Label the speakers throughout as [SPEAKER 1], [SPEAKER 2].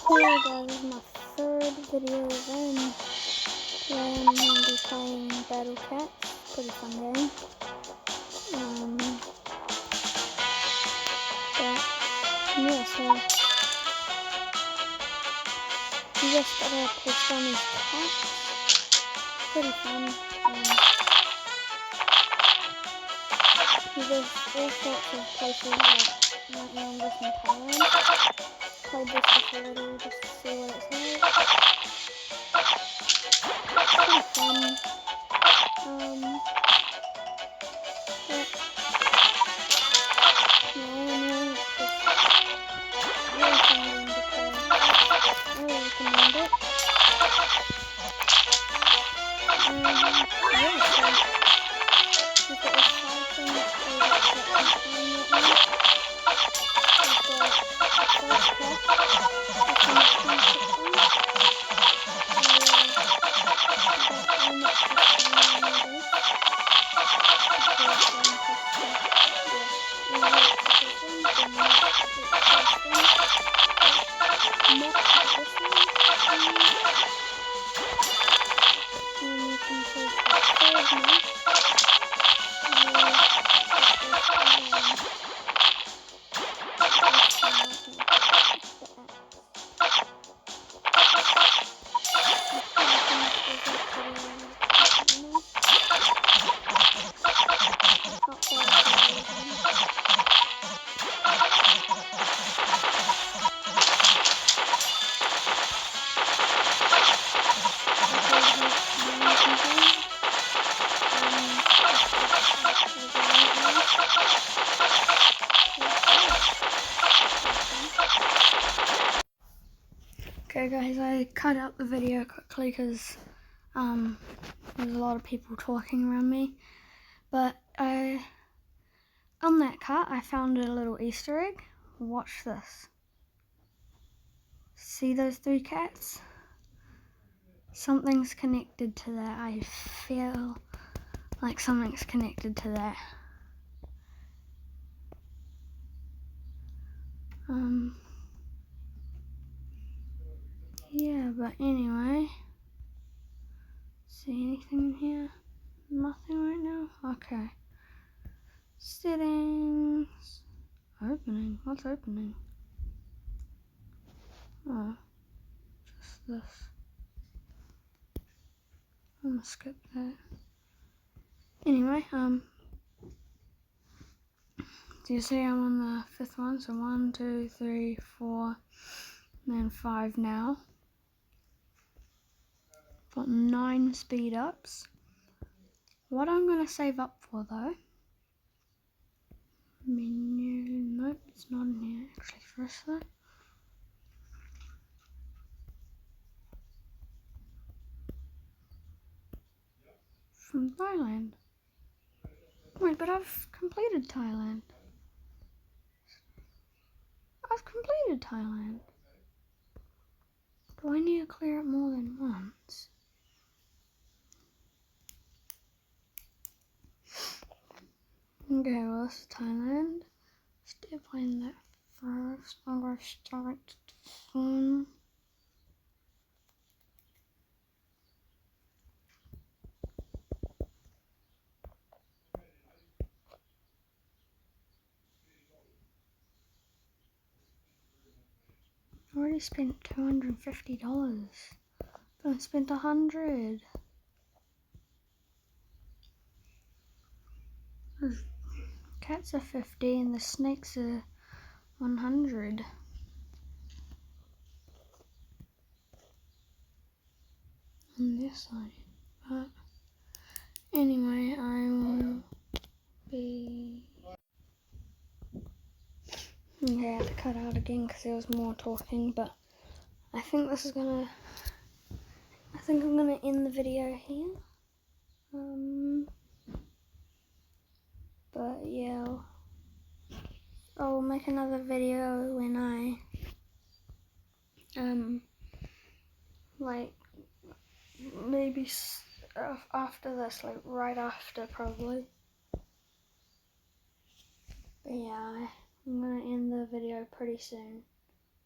[SPEAKER 1] Hey guys, this is my third video then. Today I'm going to be playing Battle Cats. Pretty fun game. Yeah, so you just gotta push down these cats. Pretty fun. There's all sorts of places, like right now I'm just in Thailand. Played this before already just to see what it's like. Pretty fun. But yeah, all in all, it's just really fun game to play. I really recommend it. Yeah, so we've got this 5 things to get some time right now. We've got the first cat, this one that's been picked on. We've got almost the same on my base. Okay guys, I cut out the video quickly because there's a lot of people talking around me, but on that cat I found a little Easter egg. Watch this. See those 3 cats? Something's connected to that. I feel like something's connected to that. Yeah, but anyway. See anything in here? Nothing right now? Okay. Settings. Opening. What's opening? Oh. Just this. I'm gonna skip that. Anyway, do you see I'm on the 5th one? So 1, 2, 3, 4, and then 5 now. Got 9 speed ups. What I'm gonna save up for though. Menu. Nope, it's not in here. Actually, first though. From Thailand. Wait, but I've completed Thailand. I've completed Thailand. Do I need to clear it more than once? Okay, well, this is Thailand. Still playing that first. I'm going to start soon. I already spent $250. But I spent $100. The cats are 50 and the snakes are 100. On this side. But anyway, I will be... Okay, I had to cut out again because there was more talking, but I think this is gonna... I think I'm gonna end the video here. But yeah, I'll make another video when I like maybe after this, like right after probably. But yeah, I'm gonna end the video pretty soon.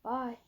[SPEAKER 1] Bye.